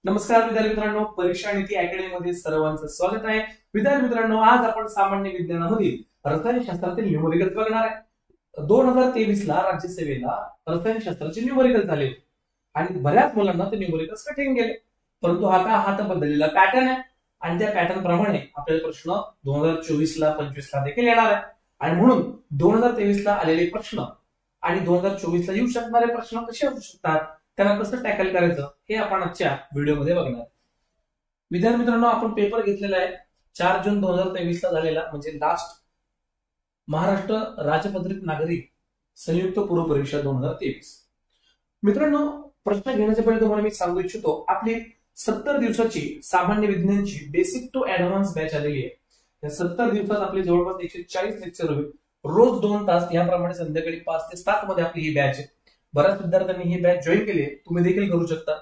नमस्कार विद्यार्थी मित्रांनो, परीक्षा नीती अकॅडमी मध्ये सर्वांचं स्वागत आहे. विद्यार्थी मित्रांनो, आज आपण सामान्य विज्ञानामधील रसायनशास्त्रातील न्यूमरिकल्स बघणार आहे. 2023 ला राज्यसेवेला रसायनशास्त्राचे न्यूमरिकल्स झाले आणि बऱ्याच मुलांना ते न्यूमरिकल्स कठीण गेले. परंतु हा तर बदललेला पॅटर्न आहे आणि त्या पॅटर्न प्रमाणे आपल्याला प्रश्न 2024 ला 25 ला देखील येणार आहे. आणि म्हणून 2023 ला आलेले प्रश्न आणि 2024 ला येऊ शकणारे प्रश्न कसे असू शकतात, त्यांना कसं टॅकल करायचं हे आपण आजच्या व्हिडिओमध्ये बघणार. विद्यार्थी मित्रांनो, आपण पेपर घेतलेला आहे 4 जून 2023 ला झालेला, म्हणजे लास्ट महाराष्ट्र राजपत्रित नागरिक संयुक्त पूर्व परीक्षा 2023. मित्रांनो, प्रश्न घेण्याच्या पहिले तुम्हाला मी सांगू इच्छितो, आपली 70 दिवसाची सामान्य विज्ञानची बेसिक टू ऍडव्हान्स बॅच आलेली आहे. या 70 दिवसात आपले जवळपास 140 लेक्चर होईल, रोज 2 तास, याप्रमाणे संध्याकाळी 5 ते 7 मध्ये आपली ही बॅच आहे. बऱ्याच विद्यार्थ्यांनी ही बॅच जॉईन केली आहे, तुम्ही देखील करू शकता.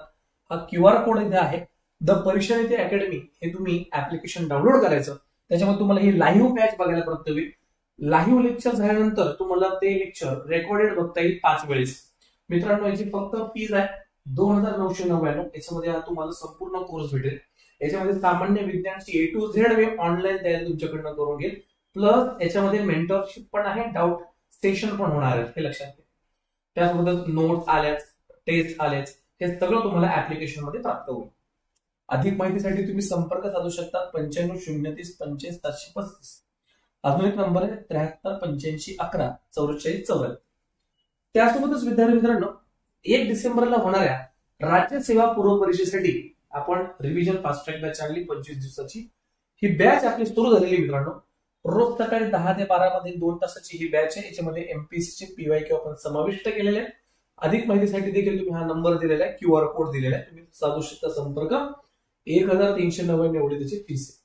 हा QR कोड इथे आहे, द परीक्षा नीती अकॅडमी, हे तुम्ही ऍप्लिकेशन डाउनलोड करायचं. त्याच्यामध्ये तुम्हाला ही लाईव्ह बॅच बघायला प्राप्त होईल. लाईव्ह लेक्चर झाल्यानंतर तुम्हाला ते लेक्चर रेकॉर्डेड बघता येईल 5 वेळेस. मित्रांनो, याची फक्त फीज आहे 2999. याच्यामध्ये हा तुम्हाला संपूर्ण कोर्स भेटेल. याच्यामध्ये सामान्य विज्ञानची A to Z way online तयारी तुमच्याकडनं करून घेईल. प्लस याच्यामध्ये मेंटरशिप पण आहे, डाऊट स्टेशन पण होणार आहे, हे लक्षात घ्या. त्यासोबतच नोट्स आल्याच, टेस्ट आल्याच, हे सगळं तुम्हाला ऍप्लिकेशन मध्ये प्राप्त होईल. अधिक माहितीसाठी तुम्ही संपर्क साधू शकता 95 030 85 735. अजून एक नंबर आहे 73 85 11 44 44. त्यासोबतच विद्यार्थी मित्रांनो, 1 डिसेंबरला होणाऱ्या राज्यसेवा पूर्व परीक्षेसाठी आपण रिव्हिजन फास्ट ट्रॅक बॅच आणली 25 दिवसाची. ही बॅच आपली सुरू झालेली मित्रांनो. रोज सकाळी 10 ते 12 मध्ये 2 तासाची ही बॅच आहे. याच्यामध्ये MPSC चे PYQ आपण समाविष्ट केलेले आहे. अधिक माहितीसाठी देखील तुम्ही हा नंबर दिलेला आहे, QR कोड दिलेला आहे, तुम्ही साधू शकता संपर्क. 1399 एवढी त्याची फीस आहे.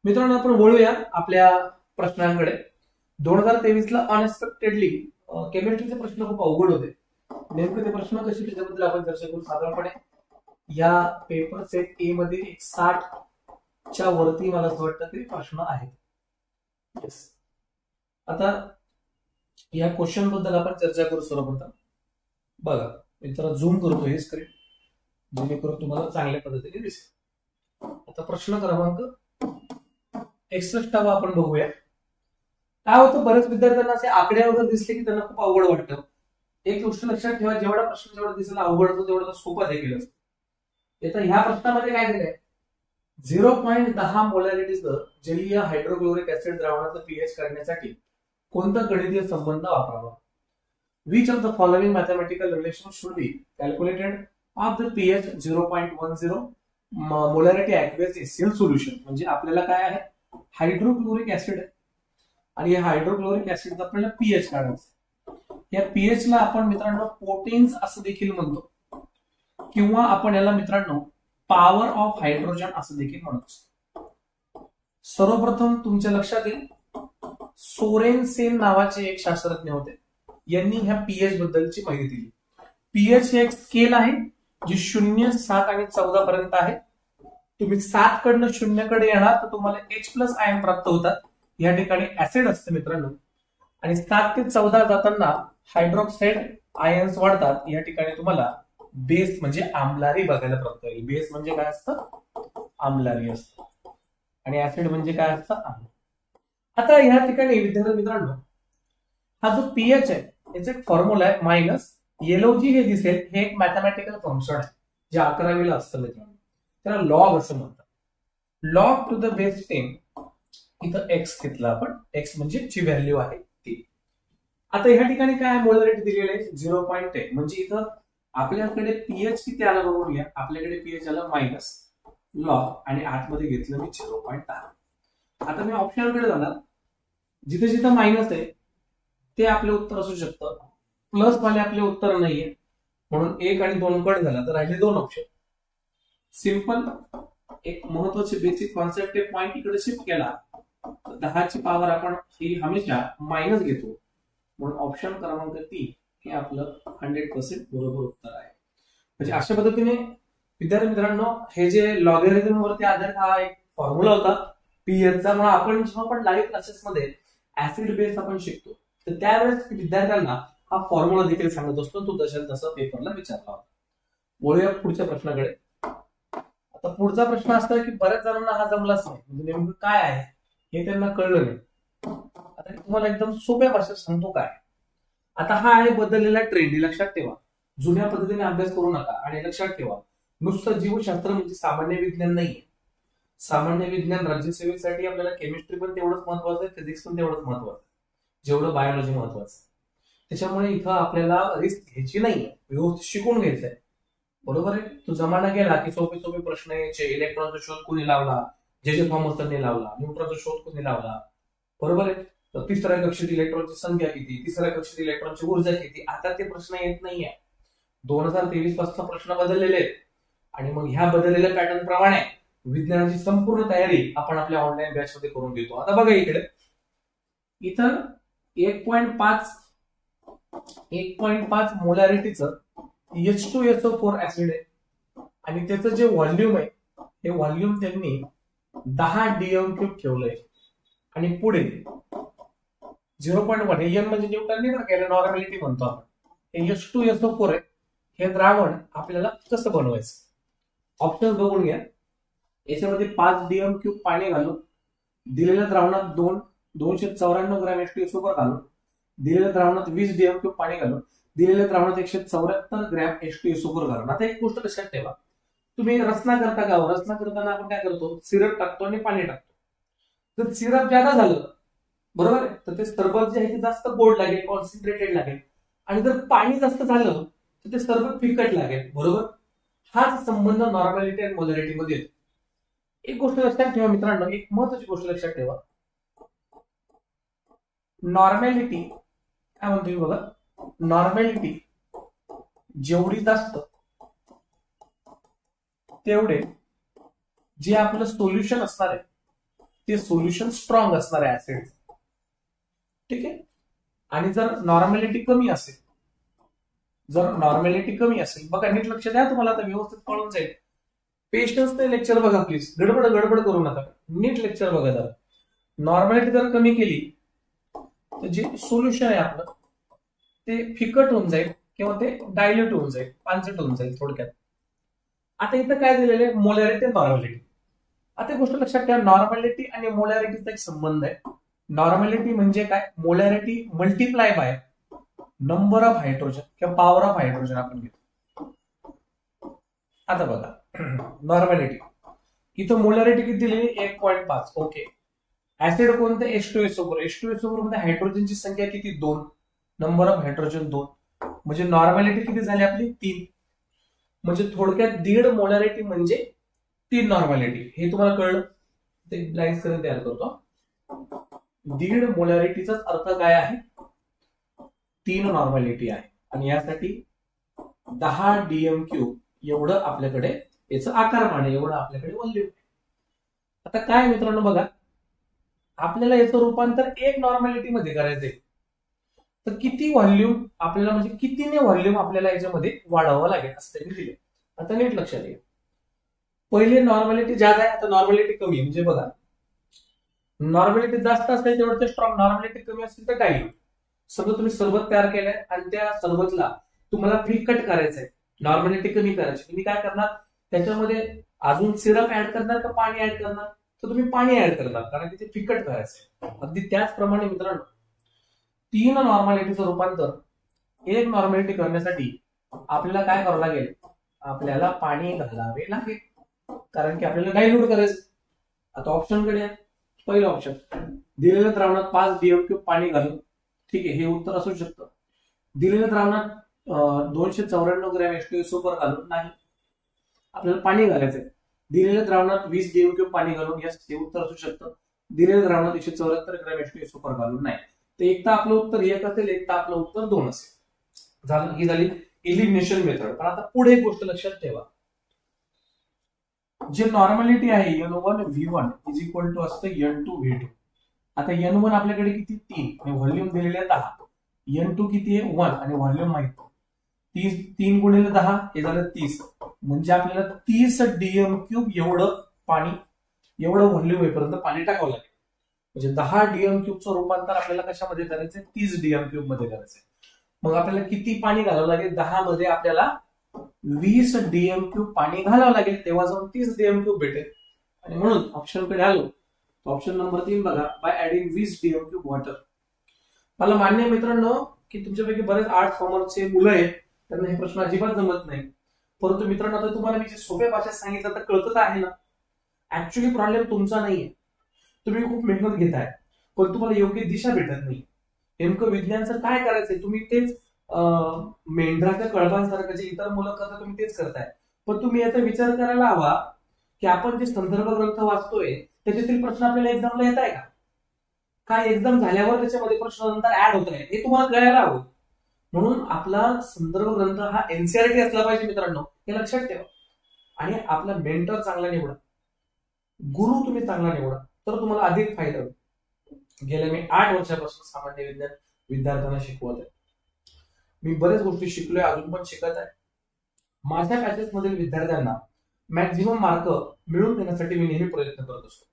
मित्रांनो, आपण वळूया आपल्या प्रश्नांकडे. 2023 ला अनएक्सपेक्टेडली केमिस्ट्रीचे प्रश्न खूप अवघड होते. नेमके ते प्रश्न कसे, त्याच्याबद्दल आपण चर्चा करू. साधारणपणे या पेपर सेट A मध्ये 60 च्या वरती मला असं वाटतं ते प्रश्न आहेत. आता या क्वेश्चन बद्दल आपण चर्चा करू. सर्वप्रथम बघा, मी जरा झूम करतो हे स्क्रीन, जेणेकरून तुम्हाला चांगल्या पद्धतीने दिसेल. आता प्रश्न क्रमांक 61 आपण बघूया. काय होतं, बरेच विद्यार्थ्यांना असे आकडे वगैरे दिसले की त्यांना खूप अवघड वाटतं. एक गोष्ट लक्षात ठेवा, जेवढा प्रश्न जेवढा दिसायला अवघड होतो तेवढा सोपा देखील असतो. आता ह्या प्रश्नामध्ये काय दिलंय, 0.10 मोलॅरिटीचं जलीय हायड्रोक्लोरिक ऍसिड द्रावणाचा pH काढण्यासाठी कोणता गणितीय संबंध वापरावा? Which of the following mathematical relations should be calculated of the pH 0.10 molarity aqueous HCl solution? म्हणजे आपल्याला काय आहे, हायड्रोक्लोरिक ऍसिड आहे आणि या हायड्रोक्लोरिक ऍसिडचा आपल्याला pH काढायचा. या pH ला आपण मित्रांनो पोटेन्स असं देखील म्हणतो, किंवा आपण याला मित्रांनो पॉवर ऑफ हायड्रोजन असं देखील म्हणत असतो. सर्वप्रथम तुमच्या लक्षात येईल, सोरेनसेन नावाचे एक शास्त्रज्ञ होते, यांनी ह्या pH बद्दलची माहिती दिली. pH हे एक स्केल आहे जी 0, 7 आणि 14 पर्यंत आहे. तुम्ही 7 कडनं 0 कडे येणार तर तुम्हाला H+ आयन प्राप्त होतात. या ठिकाणी ऍसिड असते मित्रांनो. आणि 7 ते 14 जाताना हायड्रॉक्साईड आयन्स वाढतात. या ठिकाणी तुम्हाला बेस म्हणजे आम्लारी बघायला प्राप्त होईल. बेस म्हणजे काय असतं, आम्लारी असतं. आणि ऍसिड म्हणजे काय असतं, आम्ल. आता या ठिकाणी विद्यार्थी मित्रांनो, हा जो pH आहे याचा एक फॉर्म्युला आहे, मायनस LOG हे दिसेल, हे एक मॅथमॅटिकल फंक्शन आहे जे 11वीला असतं मित्रांनो. त्याला लॉग असं म्हणतात. Log to the base 10. इथं x घेतला आपण, x म्हणजे जी व्हॅल्यू आहे ती. आता या ठिकाणी काय मोलॅरिटी दिलेली आहे 0.10. म्हणजे इथं आपल्याकडे pH किती आला बघून घ्या. आपल्याकडे pH आला मायनस लॉग आणि आतमध्ये घेतलं मी 0.10. आता मी ऑप्शनकडे जाणार, जिथे जिथे मायनस आहे ते आपले उत्तर असू शकतं, प्लस वाले आपले उत्तर नाहीये, म्हणून 1 आणि 2 कडे झाला तर राहिले 2 ऑप्शन. सिंपल एक महत्वाचे बेसिक कॉन्सेप्ट पॉइंट इकडे शिफ्ट केला, 10 ची पॉवर आपण ही हमेशा मायनस घेतो, म्हणून ऑप्शन क्रमांक 3 हे आपलं 100% बरोबर उत्तर आहे. म्हणजे अशा पद्धतीने विद्यार्थी मित्रांनो, हे जे लॉगॅरिथम वरती आधारित हा एक फॉर्म्युला होता pH चा. म्हणून आपण जेव्हा पण लाईव्ह क्लासेस मध्ये ऍसिड बेस आपण शिकतो तर त्यावेळेस विद्यार्थ्यांना हा फॉर्म्युला देखील सांगत असतो, तो तसा पेपरला विचारला होता. वळूया पुढच्या प्रश्नाकडे. तर पुढचा प्रश्न असतो की बऱ्याच जणांना हा जमलाच नाही, म्हणजे नेमकं काय आहे हे त्यांना कळलं नाही. आता तुम्हाला एकदम सोप्या भाषेत सांगतो काय. आता हा आहे बदललेला ट्रेंड, लक्षात ठेवा. जुन्या पद्धतीने अभ्यास करू नका. आणि लक्षात ठेवा, नुसतं जीवशास्त्र म्हणजे सामान्य विज्ञान नाहीये. सामान्य विज्ञान राज्यसेवेसाठी आपल्याला केमिस्ट्री पण तेवढंच महत्वाचं आहे, फिजिक्स पण तेवढंच महत्वाचं आहे, जेवढं बायोलॉजी महत्वाचं आहे. त्याच्यामुळे इथं आपल्याला रिस्क घ्यायची नाहीये, व्यवस्थित शिकून घ्यायचंय. बरोबर आहे. तो जमाना गेला की सोपे सोपे प्रश्न यायचे. इलेक्ट्रॉनचा शोध कोणी लावला? जे थॉमसने लावला. न्यूट्रॉनचा शोध कोणी लावला? बरोबर आहे. तर तिसऱ्या कक्षेत इलेक्ट्रॉनची संख्या किती, तिसऱ्या कक्षेत इलेक्ट्रॉनची ऊर्जा किती, आता ते प्रश्न येत नाहीये. 2023 पासून प्रश्न बदललेले आहेत. आणि मग ह्या बदललेल्या पॅटर्न प्रमाणे विज्ञानाची संपूर्ण तयारी आपण आपल्या ऑनलाईन बॅच मध्ये करून देतो. आता बघा इकडे, इथं 1.5 मोलॅरिटीचं H2SO4 ऍसिड आहे. आणि त्याचं जे व्हॉल्यूम आहे, हे व्हॉल्यूम त्यांनी 10 DM³ ठेवलंय. आणि पुढे 0.1 हे एन म्हणजे न्यूटन नाही बरं का, नॉर्मॅलिटी म्हणतो आपण. हे H2SO4 आहे. हे द्रावण आपल्याला कसं बनवायचं, ऑप्शन बघून घ्या. याच्यामध्ये 5 DM³ पाणी घालून, दिलेल्या द्रावणात 294 ग्रॅम H2SO4 घालून, दिलेल्या द्रावणात 20 DM³ पाणी घालून, दिलेल्या द्रावणात 174 ग्रॅम H2SO4 घालून. आता एक गोष्ट लक्षात ठेवा, तुम्ही रचना करता का? रचना करताना आपण काय करतो, सिरप टाकतो आणि पाणी टाकतो. जर सिरप जादा झालं, बरोबर आहे, तर ते सरबत जे आहे ते जास्त गोड लागेल, कॉन्सन्ट्रेटेड लागेल. आणि जर पाणी जास्त झालं तर ते सरबत फिकट लागेल. बरोबर. हाच संबंध नॉर्मॅलिटी आणि मोलॅरिटी मध्ये येतो. एक गोष्ट लक्षात ठेवा मित्रांनो, एक महत्वाची गोष्ट लक्षात ठेवा. नॉर्मॅलिटी काय म्हणतो बघा, नॉर्मॅलिटी जेवढी जास्त तेवढे जे आपलं सोल्युशन असणार आहे ते सोल्युशन स्ट्रॉंग असणार आहे ऍसिड. ठीक आहे. आणि जर नॉर्मॅलिटी कमी असेल, बघा नीट लक्ष द्या, तुम्हाला आता व्यवस्थित कळून जाईल. पेशन्सने लेक्चर बघा प्लीज, गडबड करू नका, नीट लेक्चर बघा जरा. नॉर्मॅलिटी जर कमी केली तर जे सोल्युशन आहे आपलं ते फिकट होऊन जाईल किंवा ते डायल्यूट होऊन जाईल, पांचट होऊन जाईल थोडक्यात. आता इथं काय दिलेलं आहे, मोलॅरिटी आणि नॉर्मॅलिटी. आता गोष्ट लक्षात ठेवा, नॉर्मॅलिटी आणि मोलॅरिटीचा एक संबंध आहे. नॉर्मॅलिटी म्हणजे काय, molarity multiply by number of hydrogen किंवा पॉवर ऑफ हायड्रोजन आपण घेतो. आता बघा नॉर्मॅलिटी, इथं मोलॅरिटी किती दिलेली 1.5. ओके. ऍसिड कोणतं, H2SO4. H2SO4 मध्ये हायड्रोजनची संख्या किती, 2. Number of hydrogen 2. म्हणजे नॉर्मॅलिटी किती झाली आपली, 3. म्हणजे थोडक्यात 1.5 मोलॅरिटी म्हणजे 3 नॉर्मॅलिटी. हे तुम्हाला कळलं, ते लाईन्स करून तयार करतो. 1.5 मोलॅरिटीचा अर्थ काय आहे, 3 नॉर्मॅलिटी आहे. आणि यासाठी 10 DM³ एवढं आपल्याकडे याचं आकारमान आहे, एवढं आपल्याकडे व्हॉल्यूम. आता काय मित्रांनो बघा, आपल्याला याचं रूपांतर 1 नॉर्मॅलिटी मध्ये करायचंय. तर किती व्हॉल्यूम आपल्याला, म्हणजे कितीने व्हॉल्यूम आपल्याला याच्यामध्ये वाढवावं लागेल असं त्यांनी दिले. आता नीट लक्षात घ्या, पहिले नॉर्मॅलिटी जास्त आहे, आता नॉर्मॅलिटी कमी. म्हणजे बघा, नॉर्मॅलिटी जास्त असेल तेवढं ते स्ट्रॉंग, नॉर्मॅलिटी कमी असेल तर डायल्यूट. समजा तुम्ही सरबत तयार केलंय आणि त्या सरबतला तुम्हाला फिकट करायचंय, नॉर्मॅलिटी कमी करायची, तुम्ही काय करणार, त्याच्यामध्ये अजून सिरप ऍड करणार का पाणी ऍड करणार, तर तुम्ही पाणी ऍड करणार, कारण ते फिकट करायचंय. अगदी त्याचप्रमाणे मित्रांनो 3 नॉर्मॅलिटीचं रूपांतर 1 नॉर्मॅलिटी करण्यासाठी आपल्याला काय करावं लागेल, आपल्याला पाणी घालावे लागेल, कारण की आपल्याला डायल्यूट करायचं. आता ऑप्शन कडे आहे. पहिलं ऑप्शन, दिलेल्या द्रावणात 5 DM³ पाणी घालून. ठीक आहे, हे उत्तर असू शकतं. दिलेल्या द्रावणात 294 ग्रॅम H2SO4 घालून, नाही, आपल्याला पाणी घालायचंय. दिलेल्या द्रावणात 20 DM³ पाणी घालून, यस, हे उत्तर असू शकतं. दिलेल्या द्रावणात 174 ग्रॅम H2SO4 घालून, नाही. तर एक तर आपलं उत्तर 1 असेल, एक तर आपलं उत्तर 2 असेल. झालं, ही झाली इलिमिनेशन मेथड. पण आता पुढे एक गोष्ट लक्षात ठेवा, जे नॉर्मॅलिटी आहे N1V1 इज इक्वल टू असतं N2V2. आता N1 आपल्याकडे किती, 3, व्हॉल्यूम दिलेले 10. N2 किती आहे, 1, आणि व्हॉल्यूम माहिती 3 गुणिले 10 हे झालं 30. म्हणजे आपल्याला 30 DM³ एवढं पाणी, एवढं व्हॉल्यूम होईपर्यंत पाणी टाकावं लागेल. म्हणजे 10 DM³ रूपांतर आपल्याला कशामध्ये करायचंय, 30 DM³ मध्ये करायचंय. मग आपल्याला किती पाणी घालावं लागेल, 10 मध्ये आपल्याला 20 DM क्यूब पाणी घालावं लागेल, तेव्हा जाऊन 30 DM क्यूब भेटेल. आणि म्हणून ऑप्शन कडे आलो, ऑप्शन नंबर 3 बघा, by adding 20 DM cube water. मला मान्य आहे मित्रांनो की तुमच्यापैकी बरेच आर्ट्स कॉमर्सचे मुलं आहेत, त्यांना हे प्रश्न अजिबात जमत नाही. परंतु मित्रांनो आता तुम्हाला मी जे सोप्या भाषेत सांगितलं तर कळतं आहे ना. ऍक्च्युली प्रॉब्लेम तुमचा नाहीये, तुम्ही खूप मेहनत घेताय पण तुम्हाला योग्य दिशा भेटत नाही. नेमकं विज्ञानचं काय करायचंय, तुम्ही तेच मेंढराच्या कळपांसारखं जे इतर मुलं करतात तुम्ही तेच करताय. पण तुम्ही याचा विचार करायला हवा की आपण जे संदर्भ ग्रंथ वाचतोय त्याच्यातील प्रश्न आपल्याला एक्झामला येत आहे का, काय एक्झाम झाल्यावर त्याच्यामध्ये प्रश्न नंतर ऍड होत आहे हे तुम्हाला कळायला हवं. म्हणून आपला संदर्भ ग्रंथ हा एनसीईआरटी असला पाहिजे मित्रांनो, हे लक्षात ठेवा. आणि आपला मेंटर चांगला निवडा, गुरु तुम्ही चांगला निवडा, तर तुम्हाला अधिक फायदा होईल. गेल्या मी 8 वर्षापासून सामान्य विज्ञान विद्यार्थ्यांना शिकवत आहे. मी बऱ्याच गोष्टी शिकलोय, अजून पण शिकत आहे. माझ्या बॅचेस मधील विद्यार्थ्यांना मॅक्झिमम मार्क मिळवून देण्यासाठी मी नेहमी प्रयत्न करत असतो.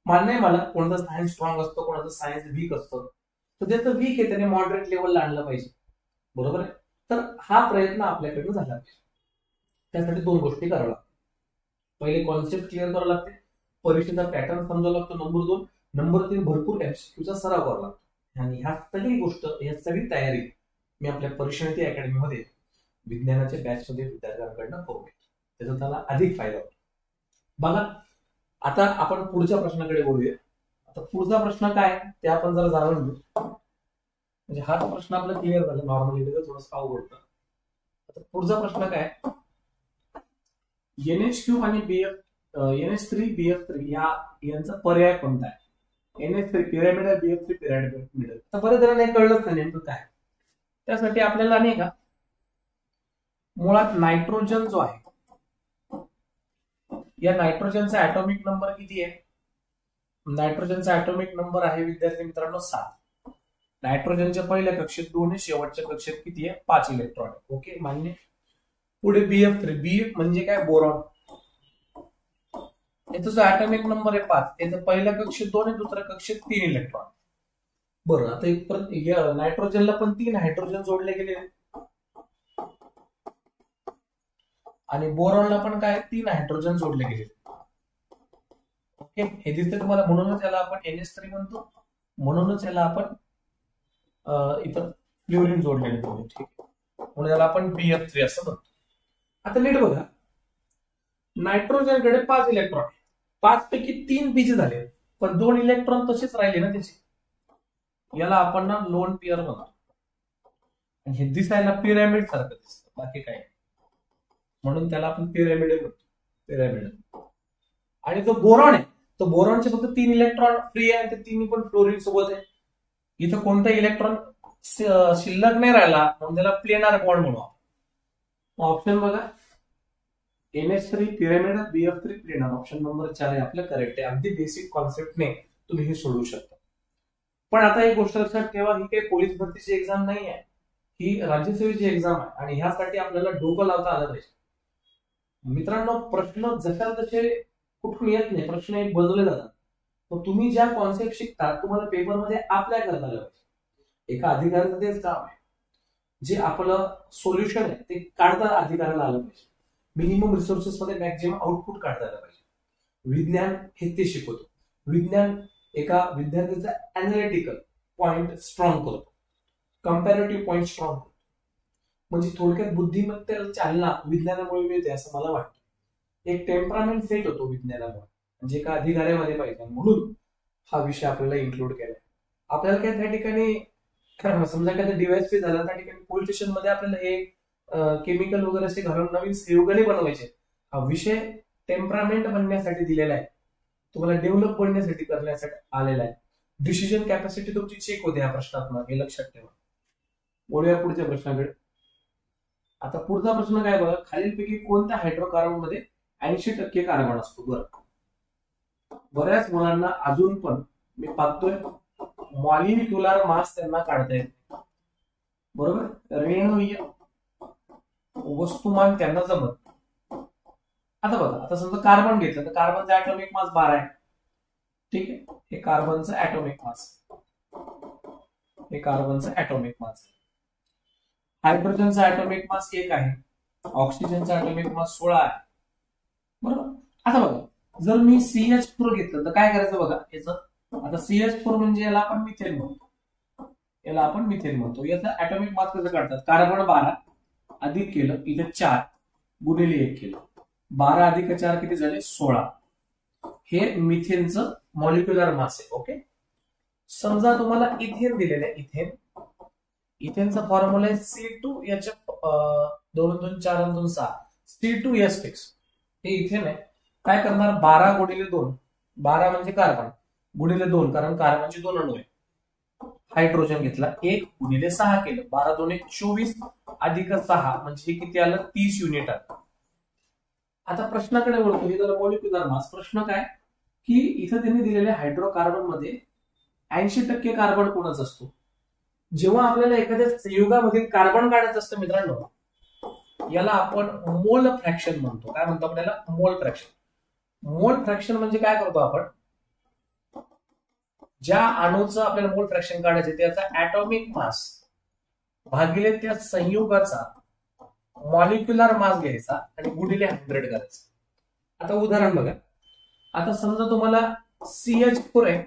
मान्य आहे मला कोणाचं सायन्स स्ट्रॉंग असतं, कोणाचं सायन्स वीक असतं, तर ज्याचं वीक आहे त्याने मॉडरेट लेवलला आणलं पाहिजे, बरोबर आहे. तर हा प्रयत्न आपल्याकडनं झाला पाहिजे. त्यासाठी 2 गोष्टी कराव्या लागतात. पहिले कॉन्सेप्ट क्लिअर करावं लागते, परीक्षेचा पॅटर्न समजावा लागतो, नंबर 2. नंबर 3 भरपूर एमसीक्यूचा सराव करावा लागतो. आणि ह्या सगळी गोष्ट, ह्या सगळी तयारी मी आपल्या परिश्रमी अकॅडमीमध्ये विज्ञानाच्या बॅचमध्ये विद्यार्थ्यांकडनं करून घेतो, त्याचा त्याला अधिक फायदा होतो. बघा आता आपण पुढच्या प्रश्नाकडे बोलूया. आता पुढचा प्रश्न काय ते आपण जरा जाणून घेऊ. म्हणजे हा प्रश्न आपला क्लिअर झाला, नॉर्मली थोडंसं अवघड होतं. आता पुढचा प्रश्न काय, NH3 आणि NH3BF3 यांचा पर्याय कोणता आहे. NH3 pyramidal, BF3 pyramidal. तर बरेच जणांना हे कळलंच नाही नेमकं काय. त्यासाठी आपल्याला नाही का मुळात नायट्रोजन जो आहे, या नायट्रोजनचा ऍटॉमिक नंबर किती आहे. नायट्रोजनचा ऍटॉमिक नंबर आहे विद्यार्थी मित्रांनो 7. नायट्रोजनच्या पहिल्या कक्षेत 2 आहे, शेवटच्या कक्षेत किती आहे 5 इलेक्ट्रॉन. ओके मान्य. पुढे BF3, BF म्हणजे काय बोरॉन. याचा जो ऍटॉमिक नंबर आहे 5, याचा पहिल्या कक्षेत 2 आहे, दुसऱ्या कक्षेत 3 इलेक्ट्रॉन. बरं आता नायट्रोजनला पण 3 हायड्रोजन जोडले गेले आणि बोरॉनला पण काय 3 हायड्रोजन जोडले गेले. ओके हे दिसते तुम्हाला, म्हणूनच याला आपण NH3 म्हणतो, म्हणूनच याला आपण इथं फ्लोरीन जोडलेले गेले. ठीक आहे, म्हणून याला आपण BF3 असं म्हणतो. आता नीट बघा, नायट्रोजनकडे 5 इलेक्ट्रॉन, 5 पैकी 3 बिजी झाले, पण 2 इलेक्ट्रॉन तसेच राहिले ना त्याचे. याला आपण ना लोन पेअर म्हणतो. आणि हे दिसायला पिरॅमिड सारखं दिसतं, बाकी काय, म्हणून त्याला आपण पिरॅमिड म्हणतो, पिरॅमिड. आणि जो बोरॉन आहे, तो बोरॉनचे फक्त 3 इलेक्ट्रॉन फ्री आहे, ते 3 पण फ्लोरीन सोबत आहे. इथं कोणता इलेक्ट्रॉन शिल्लक नाही राहिला, म्हणून त्याला प्लेनार बॉन्ड म्हणू. ऑप्शन बघा, NH3 pyramidal, BF3 planar. Option number 4 आहे आपलं करेक्ट आहे. अगदी बेसिक कॉन्सेप्टने तुम्ही हे सोडवू शकता. पण आता एक गोष्ट लक्षात ठेवा, ही काही पोलीस भरतीची एक्झाम नाही आहे, ही राज्यसेवेची एक्झाम आहे. आणि ह्यासाठी आपल्याला डोकं लावता आलं पाहिजे मित्रांनो. प्रश्न जशा तसे कुठून येत नाही, प्रश्न एक बनवले जातात. पण तुम्ही ज्या कॉन्सेप्ट शिकता तुम्हाला पेपरमध्ये अप्लाय करता आलं पाहिजे. एका अधिकाऱ्याचं तेच काम आहे, जे आपलं सोल्युशन आहे ते काढता अधिकाऱ्याला आलं पाहिजे. मिनिमम रिसोर्सेस मध्ये मॅक्झिमम आउटपुट काढता आलं पाहिजे. विज्ञान हे ते शिकवतो. विज्ञान एका विद्यार्थ्याचा अॅनालिटिकल पॉइंट स्ट्रॉंग करतो, कम्पॅरेटिव्ह पॉइंट स्ट्रॉंग करतो. म्हणजे थोडक्यात बुद्धिमत्तेला चालना विज्ञानामुळे मिळते असं मला वाटतं. एक टेम्परामेंट सेट होतो विज्ञानामुळे, म्हणजे एका अधिकाऱ्यामध्ये पाहिजे. म्हणून हा विषय आपल्याला इन्क्लूड केलाय. आपल्याला काय त्या ठिकाणी समजा काय डिवाइस पे झाला, त्या ठिकाणी पोलीस स्टेशन मध्ये आपल्याला हे केमिकल वगैरे असे घालून नवीन संयुगने बनवायचे. हा विषय टेम्परामेंट बनण्यासाठी दिलेला आहे, तुम्हाला डेव्हलप बनण्यासाठी करण्यासाठी आलेला आहे. डिसिजन कॅपॅसिटी तुमची चेक होते ह्या प्रश्नात, हे लक्षात ठेवा. बोलूया पुढच्या प्रश्नाकडे. आता पुढचा प्रश्न काय बघा, खालीलपैकी कोणत्या हायड्रोकार्बन मध्ये 80% कार्बन असतो. बरं, बऱ्याच मुलांना अजून पण मी पाहतोय मॉलिक्युलर मास त्यांना काढता येत, बरोबर. रेणूय वस्तुमान त्यांना जमत. आता बघा, आता समजा कार्बन घेतलं तर कार्बनचा ऍटॉमिक मास 12 आहे. ठीक आहे, हे कार्बनचं ऍटॉमिक मास, हे कार्बनचं ऍटॉमिक मास. हायड्रोजनचा ऍटॉमिक मास 1 आहे. ऑक्सिजनचा ॲटॉमिक मास 16 आहे, बरोबर. आता बघा, जर मी CH4 घेतलं तर काय करायचं बघा याचं. आता CH4 म्हणजे याला आपण मिथेन म्हणतो. याचा ॲटॉमिक मास कसं काढतात, कार्बन 12 अधिक केलं, इथे 4 गुणिले 1 केलं, 12 अधिक 4 किती झाले, 16. हे मिथेनचं मॉलिक्युलर मास आहे. ओके. समजा तुम्हाला इथेन दिलेलं आहे, इथेनचा फॉर्म्युला आहे C2H2 C2H6. हे इथेन आहे. काय करणार, 12 गुणिले 2, 12 म्हणजे कार्बन गुणिले 2, कारण कार्बनचे 2 अणू आहे. हायड्रोजन घेतला, 1 गुणिले 6 केलं, 12 2 24 अधिक 6 म्हणजे हे किती आलं, 30 युनिट आलं. आता प्रश्नाकडे वळतो, हे झालं मॉलिक्युलर मास. प्रश्न काय की इथं त्यांनी दिलेल्या हायड्रोकार्बन मध्ये 80% कार्बन कोणाचा असतो. जेव्हा आपल्याला एखाद्या संयुगामधील कार्बन काढायचं असतं मित्रांनो, याला आपण मोल फ्रॅक्शन म्हणतो. काय म्हणतो आपल्याला, मोल फ्रॅक्शन. मोल फ्रॅक्शन म्हणजे काय करतो आपण, ज्या अणूचं आपल्याला मोल फ्रॅक्शन काढायचं त्याचा ॲटॉमिक मास भागिले त्या संयुगाचा मॉलिक्युलर मास घ्यायचा आणि गुणिले 100 करायचं. आता उदाहरण बघा, आता समजा तुम्हाला CH4 आहे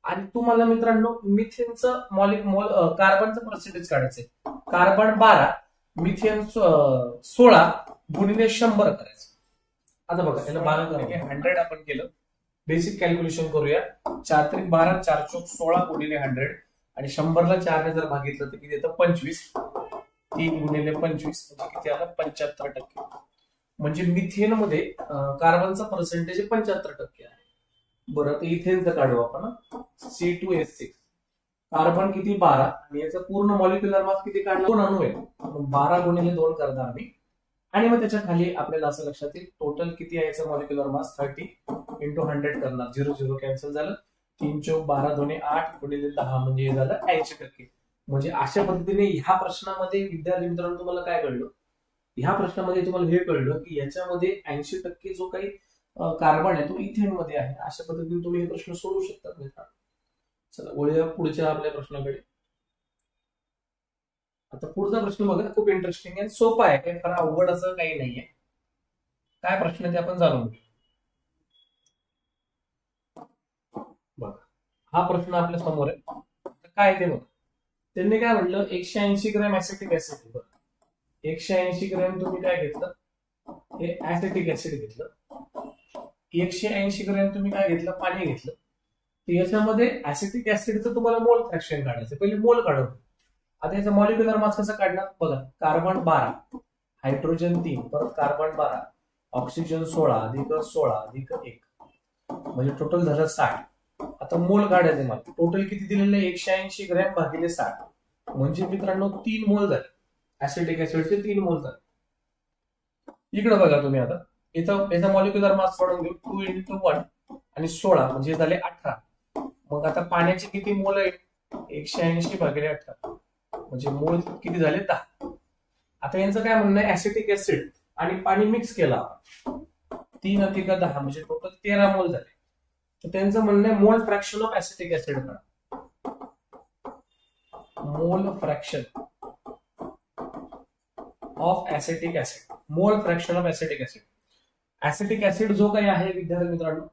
आणि तुम्हाला मित्रांनो मिथेनचं कार्बनचं पर्सेंटेज काढायचंय. कार्बन 12 मिथेन 16 गुणिले 100 करायचं. आता बघा त्याला 100 आपण केलं, बेसिक कॅल्क्युलेशन करूया. 4 त्रिक 12, 4 चौक 16 गुणिले 100 आणि 100ला 4 ने जर भागितलं तर किती येतं, 25. 3 गुणिले 25 म्हणजे किती आलं, 75%. म्हणजे मिथेन मध्ये कार्बनचा पर्सेंटेज 75% आहे. बरं, तर इथेनचं काढू आपण, C2H6. कार्बन किती, 12 आणि याचा पूर्ण मॉलिक्युलर मास किती काढला, 2 अणू आहे, 12 गुणिले 2 करणार आम्ही. आणि मग त्याच्या खाली आपल्याला असं लक्षात येईल टोटल किती आहे याचा मॉलिक्युलर मास, 30 इंटू 100 करणार, 0 0 कॅन्सल झालं, 3 चौक 12 2 8 गुणिले 10 म्हणजे हे झालं 80%. म्हणजे अशा पद्धतीने ह्या प्रश्नामध्ये विद्यार्थी मित्रांनो तुम्हाला काय कळलं, ह्या प्रश्नामध्ये तुम्हाला हे कळलं की याच्यामध्ये 80% जो काही कार्बन आहे तो इथेन मध्ये आहे. अशा पद्धतीने तुम्ही हे प्रश्न सोडवू शकता मित्रांनो. चला वळूया पुढच्या आपल्या प्रश्नाकडे. आता पुढचा प्रश्न बघा, खूप इंटरेस्टिंग आहे, सोपा आहे, काही फार अवघड असं काही नाहीये. काय प्रश्न आहे ते आपण जाणून घेऊ. बघा हा प्रश्न आपल्या समोर आहे, काय ते बघा. त्यांनी काय म्हटलं, 180 ग्रॅम ऍसिटिक ऍसिड. 180 ग्रॅम तुम्ही काय घेतलं, हे ऍसिटिक ऍसिड घेतलं. 180 ग्रॅम तुम्ही काय घेतलं, पाणी घेतलं. याच्यामध्ये ऍसिटिक ऍसिडचं तुम्हाला मोल फ्रॅक्शन काढायचं. पहिले मोल काढून, आता याचा मॉलिक्युलर मास कसं काढणार बघा. कार्बन 12, हायड्रोजन 3, परत कार्बन 12, ऑक्सिजन 16 अधिक 16 अधिक 1 म्हणजे टोटल झालं 60. आता मोल काढायचे मला. टोटल किती दिलेलं आहे, 180 ग्रॅम भागिले 60 म्हणजे मित्रांनो 3 मोल झाले. ऍसिटिक ऍसिडचे 3 मोल झाले. इकडे बघा तुम्ही, आता इथं याचा मॉलिक्युलर मास काढून घेऊ. 2 इंटू 1 आणि 16 म्हणजे झाले 18. मग आता पाण्याचे किती मोल आहे, 180 भागिले 18 म्हणजे मोल किती झाले, 10. आता यांचं काय म्हणणं आहे, ऍसिटिक ऍसिड आणि पाणी मिक्स केला, 3 अधिक 10 म्हणजे टोटल 13 मोल झाले. तर त्यांचं म्हणणं आहे मोल फ्रॅक्शन ऑफ ऍसिटिक ऍसिड काढा. मोल फ्रॅक्शन ऑफ ऍसिटिक ऍसिड, मोल fraction of acetic acid. Acetic acid जो काही आहे विद्यार्थी मित्रांनो,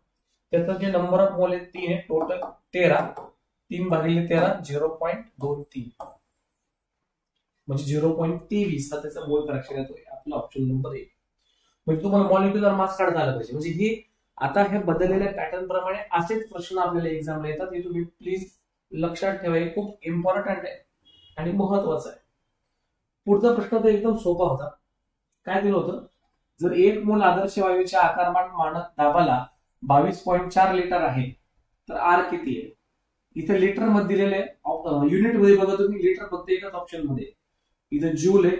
त्याचं जे नंबर ऑफ मोल आहे 3 आहे, टोटल 13. 3 भागिले 13 0.23 म्हणजे 0.23 हा त्याचा मोल फ्रॅक्शन येतोय. आपला ऑप्शन नंबर 1. म्हणजे तुम्हाला मॉलिक्युलर मास काढता आला पाहिजे. म्हणजे हे आता हे बदललेल्या पॅटर्न प्रमाणे असेच प्रश्न आपल्याला एक्झामला येतात. हे तुम्ही प्लीज लक्षात ठेवा, हे खूप इम्पॉर्टंट आहे आणि महत्वाचं आहे. पुढचा प्रश्न तर एकदम सोपा होता. काय दिलं होतं, जर 1 मोल आदर्श वायूच्या आकारमान मानक दाबाला 22.4 लिटर आहे तर आर किती आहे. इथे लिटर मध्ये दिलेले आहे, युनिट मध्ये बघा तुम्ही, लिटर फक्त एकाच ऑप्शन मध्ये. इथे जूल आहे,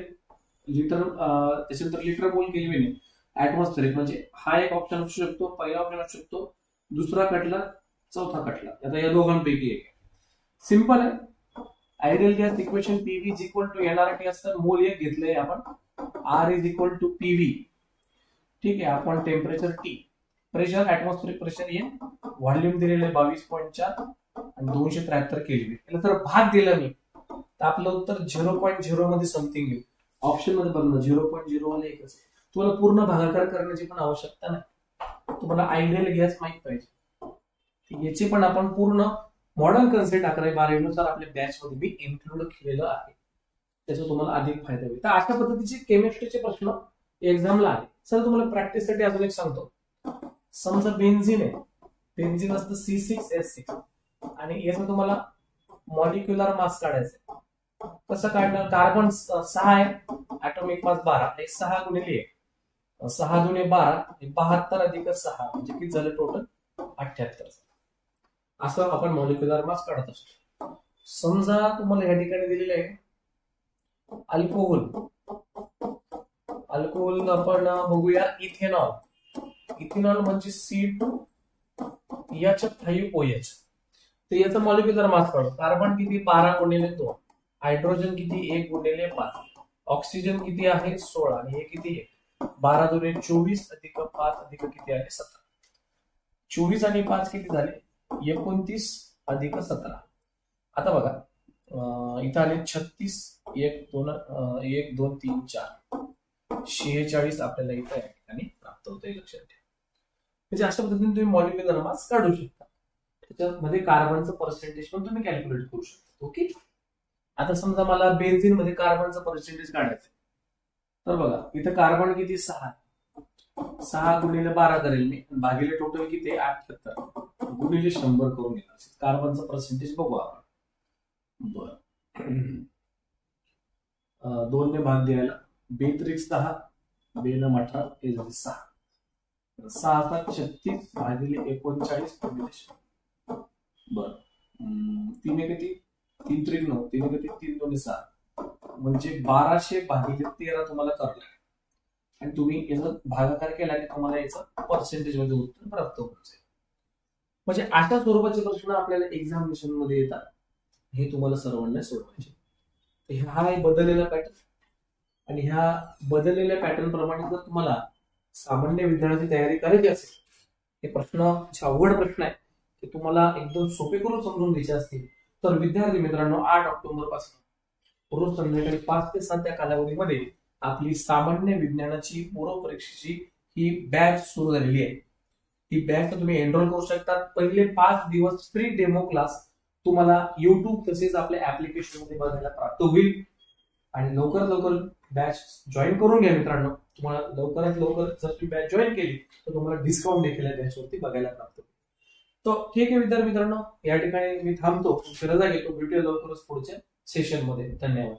लिटर त्याच्यानंतर लिटर मोल केल्विन आहे, ऍटमॉस्फेरिक म्हणजे हा एक ऑप्शन असू शकतो, पहिला ऑप्शन असू शकतो, दुसरा कटला, चौथा कटला. आता या दोघांपैकी एक. सिंपल आहे. Ideal gas equation PV is equal to NRT असतं. मोल एक घेतलंय आपण, R is equal to PV. ठीक आहे, आपण temperature T, pressure atmospheric pressure ये, व्हॉल्यूम दिलेलं आहे 22.4 आणि 273 केल्विन. याला जर भाग दिला मी तर आपलं उत्तर 0.0 मध्ये समथिंग येईल. ऑप्शन मध्ये बघा 0.0 वाला एकच आहे. तुम्हाला पूर्ण भागाकार करण्याची पण आवश्यकता नाही, तुम्हाला आयडियल गॅस माहित पाहिजे. याची पण आपण पूर्ण मॉडर्न कन्सेप्ट 11-12 नुसार आपल्या बॅच मध्ये मी इन्क्लूड केलेलं आहे, त्याचा तुम्हाला अधिक फायदा होईल. तर अशा पद्धतीचे केमिस्ट्रीचे प्रश्न एक्झामला आले. सर तुम्हाला प्रॅक्टिससाठी अजून एक सांगतो. समजा बेन्झिन आहे, बेन्झिन असतं C6H6 आणि याचं तुम्हाला मॉलिक्युलर मास काढायचं. कसं काढणार? कार्बन 6 आहे, ऍटॉमिक मास 12, 6 गुणिले 6 दुणे 12, 72 अधिक 6 म्हणजे किती झालं टोटल? 78. असं आपण मॉलिक्युलर मास काढत असतो. समजा तुम्हाला या ठिकाणी दिलेलं आहे अल्कोहोल. अल्कोहोल आपण बघूया इथेनॉल. इथेनॉल म्हणजे C2H5OH. तर याचं मॉलिक्युलर मास काढू. कार्बन किती? 12 गुणिले 2. हायड्रोजन किती? 1 गुणिले 5. ऑक्सिजन किती आहे? 16 आणि हे किती आहे? 12 दुणे 24 अधिक 5 अधिक किती आहे? 17. 24 आणि 5 किती झाले? 29 अधिक 17. आता बघा इथं आले 36, 1 2 3 4 46 आपल्याला इथं या ठिकाणी प्राप्त होते. लक्षात ठेवा. म्हणजे अशा पद्धतीने तुम्ही मॉलिक्युलर मास काढू शकता. त्याच्यामध्ये कार्बनचं पर्सेंटेज पण तुम्ही कॅल्क्युलेट करू शकता. ओके. आता समजा मला बेन्झिन मध्ये कार्बनचं पर्सेंटेज काढायचं, तर बघा इथं कार्बन किती? 6. 6 गुणिले 12 करेल मी, भागिले टोटल किती? 78 गुणिले 100 करून येणार. कार्बनचं पर्सेंटेज बघू आपण. बर 2 ने भाग द्यायला, 2×10, 2×18 हे झाले 6. 6 36 भागिले 39 गुणिले 100. बर 3 किती? 3 त्रिक 9, 3 किती? 3 2 6 म्हणजे 1200 भागिले 13 तुम्हाला करावं लागेल. आणि तुम्ही याचा भागाकार केला की तुम्हाला याचं पर्सेंटेज मध्ये उत्तर प्राप्त होत असेल. म्हणजे अशा स्वरूपाचे प्रश्न आपल्याला एक्झामिनेशन मध्ये येतात, हे तुम्हाला सर्वांना सोडवायचे. हा आहे बदललेला पॅटर्न, आणि ह्या बदललेल्या पॅटर्न प्रमाणे जर तुम्हाला सामान्य विज्ञानाची तयारी करायची असेल, हे प्रश्न जे अवघड प्रश्न आहे ते तुम्हाला एकदम सोपे करून समजून घ्यायचे असतील, तर विद्यार्थी मित्रांनो 8 ऑक्टोबर पासून रोज संध्याकाळी 5 ते 7 या कालावधीमध्ये आपली सामान्य विज्ञानाची पूर्व परीक्षेची ही बॅच सुरू झालेली आहे. ही बॅच तुम्ही एनरोल करू शकता. पहिले 5 दिवस फ्री डेमो क्लास तुम्हाला युट्यूब तसेच आपल्या ऍप्लिकेशन मध्ये बघायला प्राप्त होईल. आणि लवकरात लवकर बॅच जॉईन करून घ्या मित्रांनो. तुम्हाला लवकरात लवकर जर तुम्ही बॅच जॉईन केली तर तुम्हाला डिस्काउंट देखील या बॅचवरती बघायला प्राप्त होईल. तर ठीक आहे विद्यार्थी मित्रांनो, या ठिकाणी मी थांबतो, रजा घेतो. भेटूया लवकरच पुढच्या सेशन मध्ये. धन्यवाद.